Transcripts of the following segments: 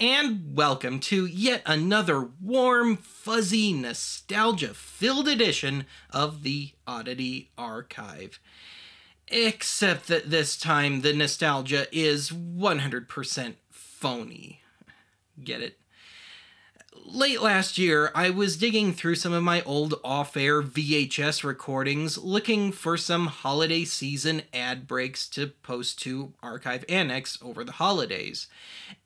and welcome to yet another warm, fuzzy, nostalgia-filled edition of the Oddity Archive. Except that this time the nostalgia is 100% phony. Get it? Late last year, I was digging through some of my old off-air VHS recordings looking for some holiday season ad breaks to post to Archive Annex over the holidays.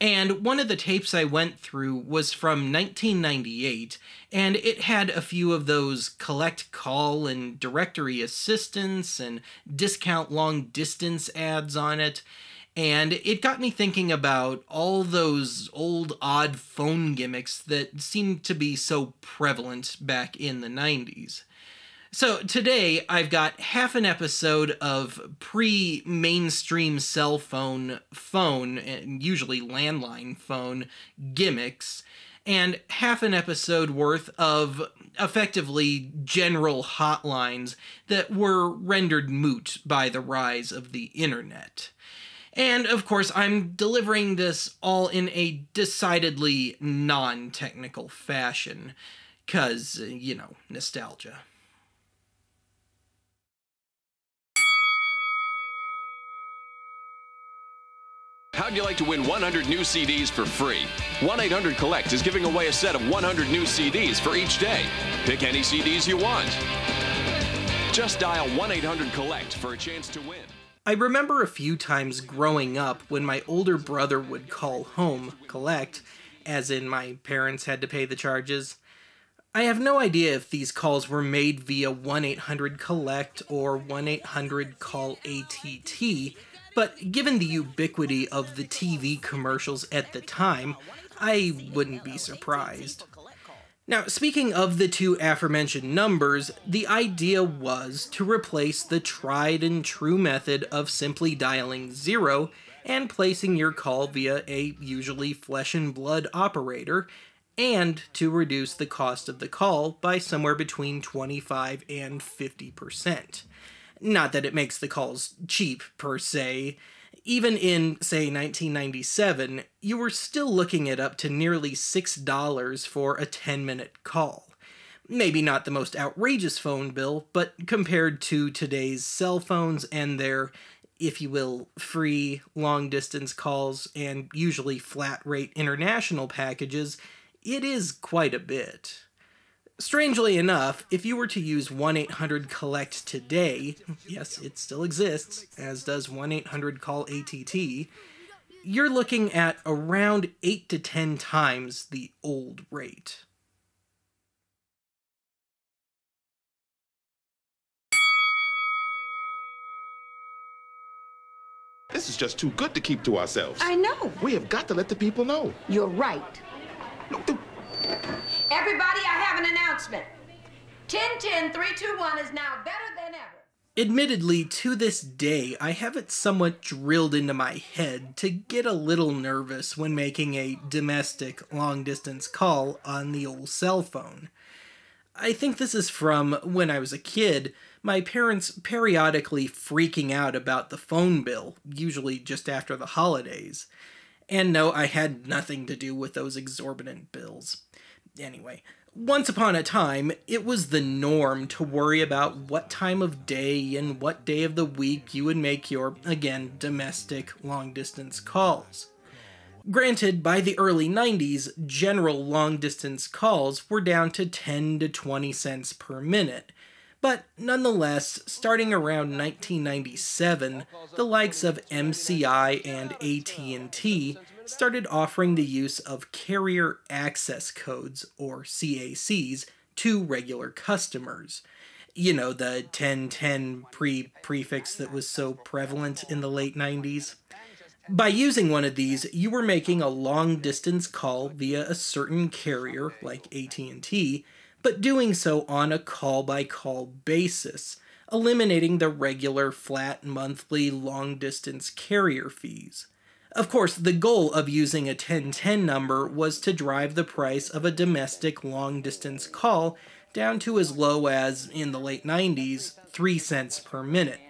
And one of the tapes I went through was from 1998, and it had a few of those collect call and directory assistance and discount long distance ads on it. And it got me thinking about all those old odd phone gimmicks that seemed to be so prevalent back in the 90s. So today I've got half an episode of pre-mainstream cell phone, and usually landline phone, gimmicks, and half an episode worth of effectively general hotlines that were rendered moot by the rise of the internet. And, of course, I'm delivering this all in a decidedly non-technical fashion, 'cause, nostalgia. How'd you like to win 100 new CDs for free? 1-800-COLLECT is giving away a set of 100 new CDs for each day. Pick any CDs you want. Just dial 1-800-COLLECT for a chance to win. I remember a few times growing up when my older brother would call home, collect, as in my parents had to pay the charges. I have no idea if these calls were made via 1-800-COLLECT or 1-800-CALL-ATT, but given the ubiquity of the TV commercials at the time, I wouldn't be surprised. Now, speaking of the two aforementioned numbers, the idea was to replace the tried and true method of simply dialing 0 and placing your call via a usually flesh and blood operator, and to reduce the cost of the call by somewhere between 25 and 50%. Not that it makes the calls cheap, per se. Even in, say, 1997, you were still looking at up to nearly $6 for a 10-minute call. Maybe not the most outrageous phone bill, but compared to today's cell phones and their, if you will, free long-distance calls and usually flat-rate international packages, it is quite a bit. Strangely enough, if you were to use 1-800-COLLECT today, yes, it still exists, as does 1-800-CALL-ATT, you're looking at around 8 to 10 times the old rate. This is just too good to keep to ourselves. I know. We have got to let the people know. You're right. No, Everybody, I have an announcement. 10-10-3-2-1 is now better than ever. Admittedly, to this day, I have it somewhat drilled into my head to get a little nervous when making a domestic long-distance call on the old cell phone. I think this is from when I was a kid, my parents periodically freaking out about the phone bill, usually just after the holidays. And no, I had nothing to do with those exorbitant bills. Anyway, once upon a time, it was the norm to worry about what time of day and what day of the week you would make your, again, domestic long-distance calls. Granted, by the early 90s, general long-distance calls were down to 10 to 20 cents per minute. But nonetheless, starting around 1997, the likes of MCI and AT&T started offering the use of carrier access codes, or CACs, to regular customers. You know, the 1010 prefix that was so prevalent in the late 90s. By using one of these, you were making a long-distance call via a certain carrier, like AT&T, but doing so on a call-by-call basis, eliminating the regular flat monthly long-distance carrier fees. Of course, the goal of using a 1010 number was to drive the price of a domestic long-distance call down to as low as, in the late 90s, 3 cents per minute,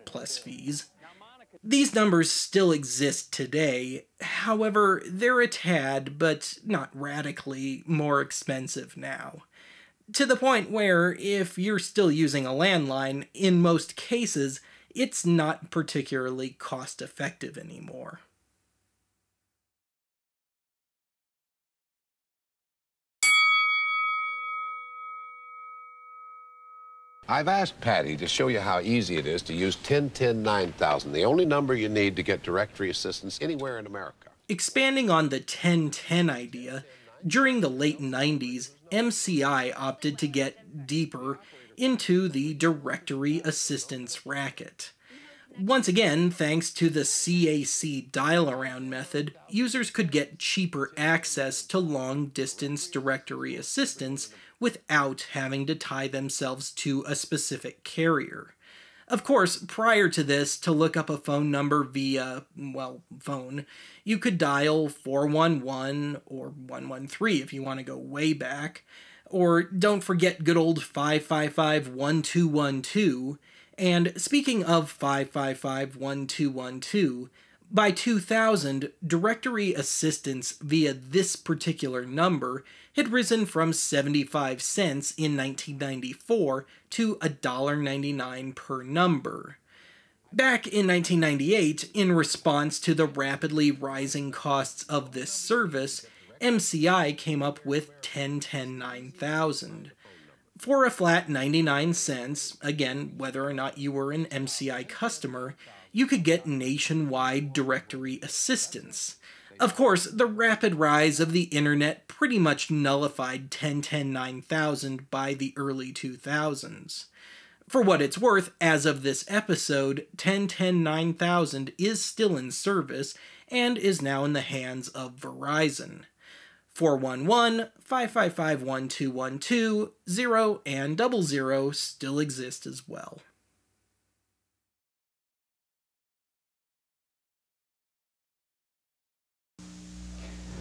plus fees. These numbers still exist today, however, they're a tad, but not radically, more expensive now. To the point where, if you're still using a landline, in most cases, it's not particularly cost-effective anymore. I've asked Patty to show you how easy it is to use 1010-9000, the only number you need to get directory assistance anywhere in America. Expanding on the 1010 idea, during the late 90s, MCI opted to get deeper into the directory assistance racket. Once again, thanks to the CAC dial-around method, users could get cheaper access to long-distance directory assistance without having to tie themselves to a specific carrier. Of course, prior to this, to look up a phone number via, well, phone, you could dial 411 or 113 if you want to go way back, or don't forget good old 555-1212. And speaking of 555-1212, by 2000, directory assistance via this particular number had risen from 75 cents in 1994 to $1.99 per number. Back in 1998, in response to the rapidly rising costs of this service, MCI came up with 1010-9000. For a flat 99 cents, again, whether or not you were an MCI customer, you could get nationwide directory assistance. Of course, the rapid rise of the internet pretty much nullified 1010-9000 by the early 2000s. For what it's worth, as of this episode, 1010-9000 is still in service and is now in the hands of Verizon. 411-555-1212, 0 and 00 still exist as well.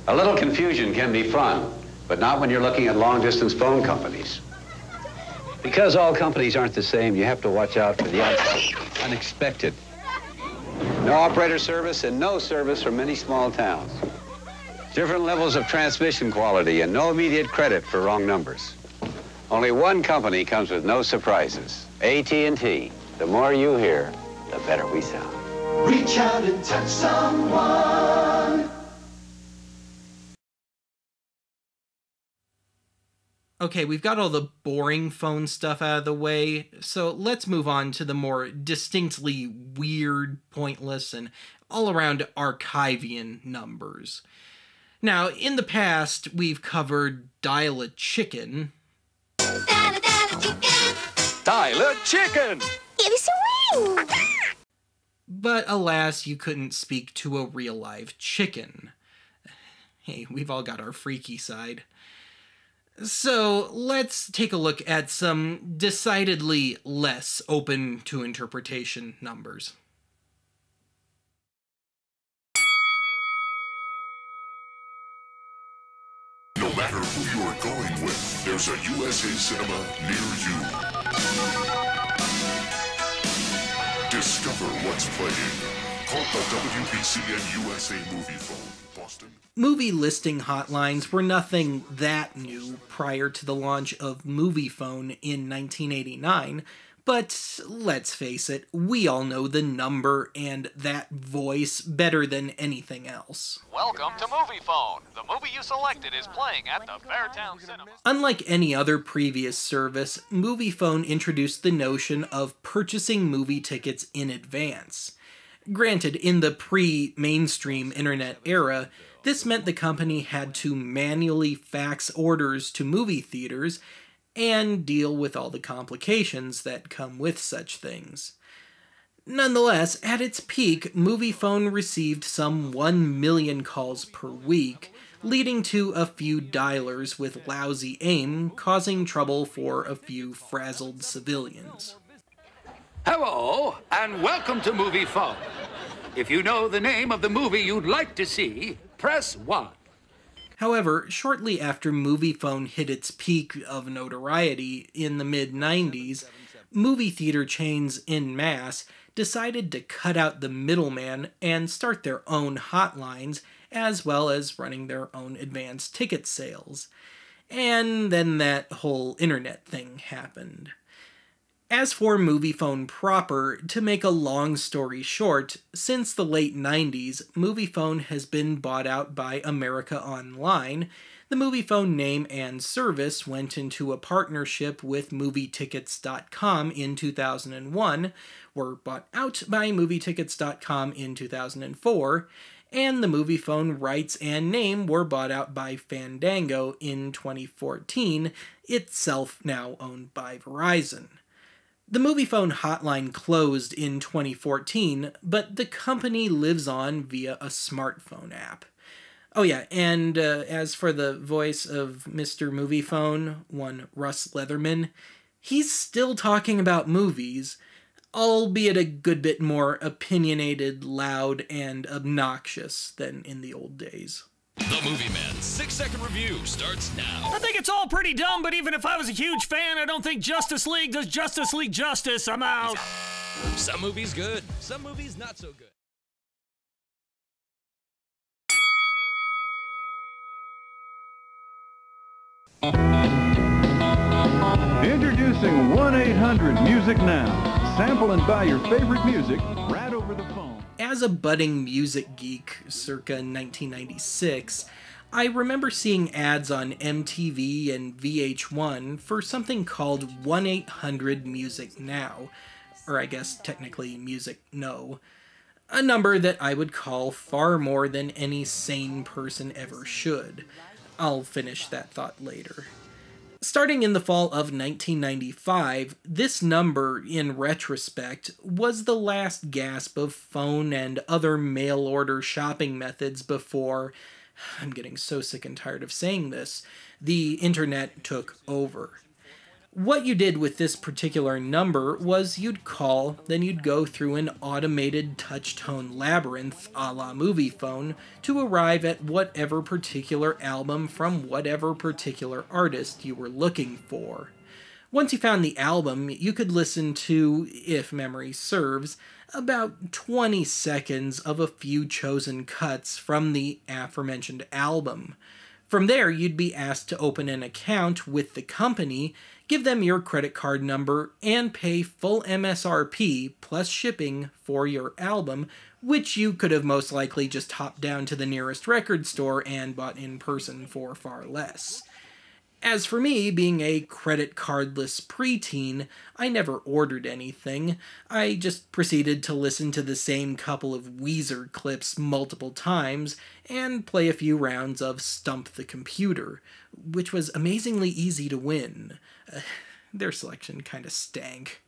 A little confusion can be fun, but not when you're looking at long-distance phone companies. Because all companies aren't the same, you have to watch out for the unexpected. No operator service and no service from many small towns. Different levels of transmission quality and no immediate credit for wrong numbers. Only one company comes with no surprises. AT&T. The more you hear, the better we sound. Reach out and touch someone. Okay, we've got all the boring phone stuff out of the way, so let's move on to the more distinctly weird, pointless, and all-around Archivian numbers. Now, in the past, we've covered Dial a Chicken. Dial a chicken. Dial a chicken! Give us a ring. But alas, you couldn't speak to a real live chicken. Hey, we've all got our freaky side. So let's take a look at some decidedly less open to interpretation numbers. No matter who you're going with, there's a USA Cinema near you. Discover what's playing. Call the WBCN USA Movie Phone, Boston. Movie listing hotlines were nothing that new prior to the launch of Movie Phone in 1989, but let's face it, we all know the number and that voice better than anything else. Welcome to Movie Phone. The movie you selected is playing at the Fairtown Cinema. Unlike any other previous service, Movie Phone introduced the notion of purchasing movie tickets in advance. Granted, in the pre-mainstream internet era, this meant the company had to manually fax orders to movie theaters and deal with all the complications that come with such things. Nonetheless, at its peak, Movie Phone received some 1 million calls per week, leading to a few dialers with lousy aim, causing trouble for a few frazzled civilians. Hello, and welcome to Movie Phone. If you know the name of the movie you'd like to see, press 1. However, shortly after Movie Phone hit its peak of notoriety in the mid-90s, movie theater chains en masse decided to cut out the middleman and start their own hotlines, as well as running their own advance ticket sales. And then that whole internet thing happened. As for Moviefone proper, to make a long story short, since the late 90s, Moviefone has been bought out by America Online. The Moviefone name and service went into a partnership with MovieTickets.com in 2001, were bought out by MovieTickets.com in 2004, and the Moviefone rights and name were bought out by Fandango in 2014, itself now owned by Verizon. The Moviefone hotline closed in 2014, but the company lives on via a smartphone app. Oh yeah, and as for the voice of Mr. Moviefone, one Russ Leatherman, he's still talking about movies, albeit a good bit more opinionated, loud, and obnoxious than in the old days. The Movie Man's 6-second review starts now. I think it's all pretty dumb, but even if I was a huge fan, I don't think Justice League does Justice League justice. I'm out. Some movies good, some movies not so good. Introducing 1-800-MUSIC Now. Sample and buy your favorite music right over the phone. As a budding music geek circa 1996, I remember seeing ads on MTV and VH1 for something called 1-800-MUSIC Now, or I guess technically Music No, a number that I would call far more than any sane person ever should. I'll finish that thought later. Starting in the fall of 1995, this number, in retrospect, was the last gasp of phone and other mail-order shopping methods before, I'm getting so sick and tired of saying this, the internet took over. What you did with this particular number was you'd call, then you'd go through an automated touch-tone labyrinth a la Moviefone to arrive at whatever particular album from whatever particular artist you were looking for. Once you found the album, you could listen to, if memory serves, about 20 seconds of a few chosen cuts from the aforementioned album. From there, you'd be asked to open an account with the company, give them your credit card number, and pay full MSRP plus shipping for your album, which you could have most likely just hopped down to the nearest record store and bought in person for far less. As for me, being a credit cardless preteen, I never ordered anything. I just proceeded to listen to the same couple of Weezer clips multiple times and play a few rounds of Stump the Computer, which was amazingly easy to win. Their selection kinda stank.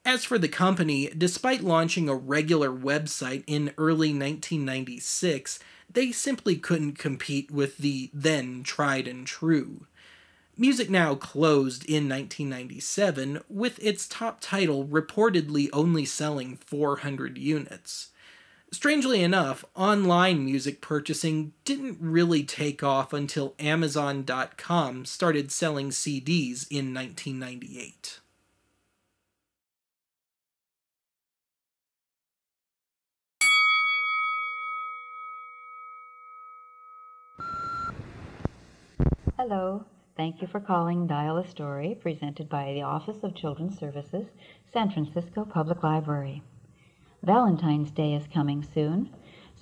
As for the company, despite launching a regular website in early 1996, they simply couldn't compete with the then tried and true. Music Now closed in 1997, with its top title reportedly only selling 400 units. Strangely enough, online music purchasing didn't really take off until Amazon.com started selling CDs in 1998. Hello. Thank you for calling Dial a Story, presented by the Office of Children's Services, San Francisco Public Library. Valentine's Day is coming soon,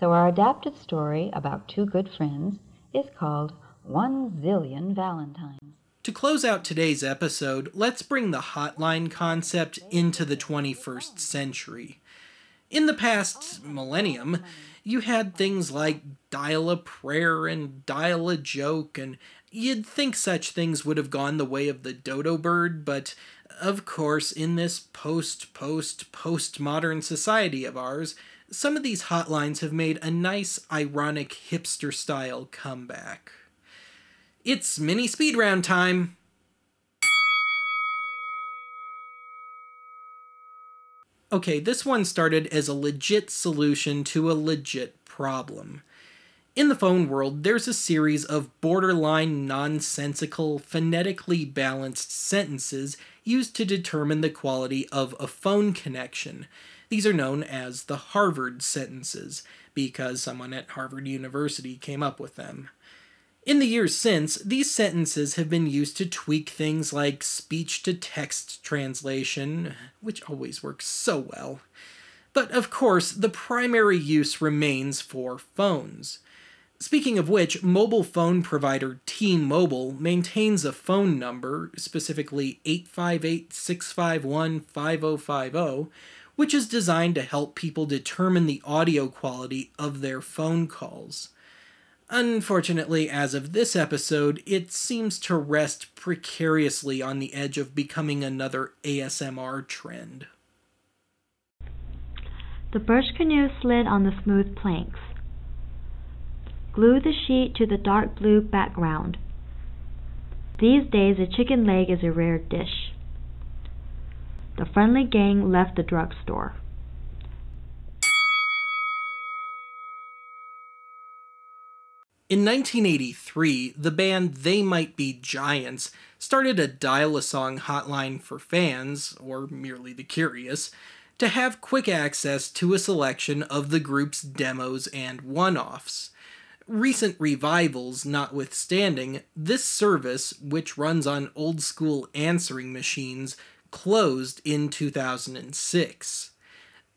so our adapted story about two good friends is called 1-Zillion Valentines. To close out today's episode, let's bring the hotline concept into the 21st century. In the past millennium, you had things like dial a prayer and dial a joke, and you'd think such things would have gone the way of the dodo bird, but of course, in this postmodern society of ours, some of these hotlines have made a nice, ironic, hipster-style comeback. It's mini speed round time! Okay, this one started as a legit solution to a legit problem. In the phone world, there's a series of borderline nonsensical, phonetically balanced sentences used to determine the quality of a phone connection. These are known as the Harvard sentences, because someone at Harvard University came up with them. In the years since, these sentences have been used to tweak things like speech-to-text translation, which always works so well. But of course, the primary use remains for phones. Speaking of which, mobile phone provider T-Mobile maintains a phone number, specifically 858-651-5050, which is designed to help people determine the audio quality of their phone calls. Unfortunately, as of this episode, it seems to rest precariously on the edge of becoming another ASMR trend. The birch canoe slid on the smooth planks. Glue the sheet to the dark blue background. These days, a chicken leg is a rare dish. The friendly gang left the drugstore. In 1983, the band They Might Be Giants started a dial-a-song hotline for fans, or merely the curious, to have quick access to a selection of the group's demos and one-offs. Recent revivals notwithstanding, this service, which runs on old-school answering machines, closed in 2006.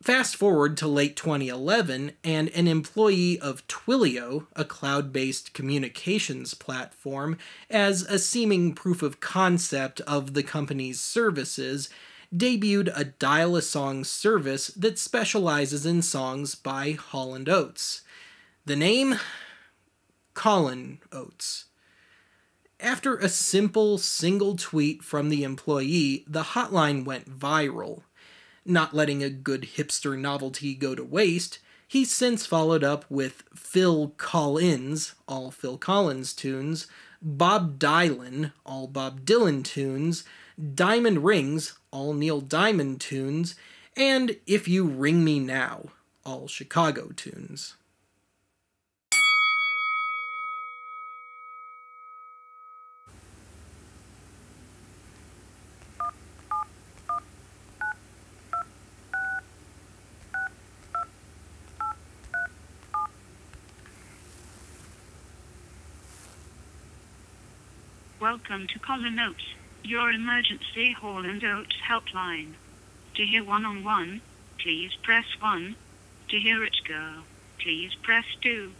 Fast forward to late 2011, and an employee of Twilio, a cloud-based communications platform, as a seeming proof of concept of the company's services, debuted a dial-a-song service that specializes in songs by Hall & Oates. The name? Colin Oates. After a simple, single tweet from the employee, the hotline went viral. Not letting a good hipster novelty go to waste, he's since followed up with Phil Collins, all Phil Collins tunes, Bob Dylan, all Bob Dylan tunes, Diamond Rings, all Neil Diamond tunes, and If You Ring Me Now, all Chicago tunes. Welcome to Colin Oates, your emergency Hall & Oates helpline. To hear one-on-one, please press 1. To hear Rich Girl, please press 2.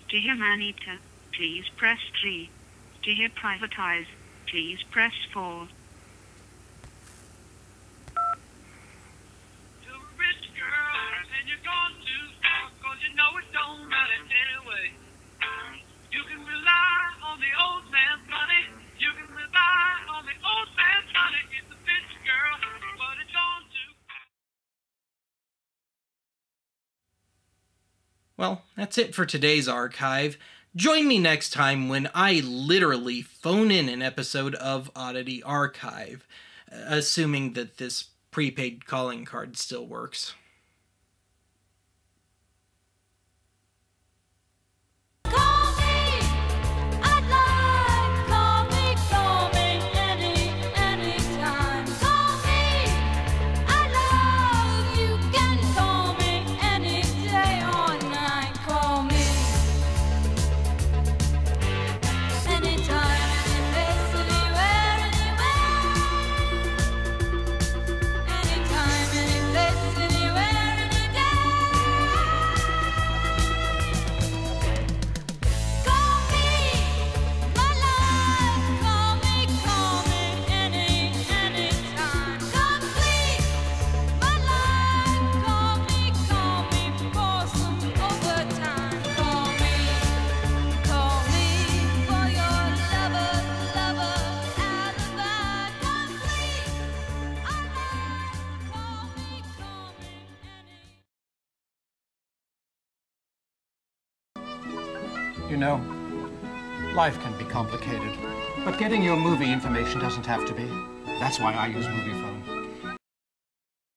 To hear Manita, please press 3. To hear Privatize, please press 4. Rich girl, and you're gone too far, 'cause you know it don't matter anyway. You can rely on the old man's money. You can rely on the old man's money. It's a bitch girl, but it's on too. Well, that's it for today's archive. Join me next time when I literally phone in an episode of Oddity Archive, assuming that this prepaid calling card still works. You know, life can be complicated, but getting your movie information doesn't have to be. That's why I use MoviePhone.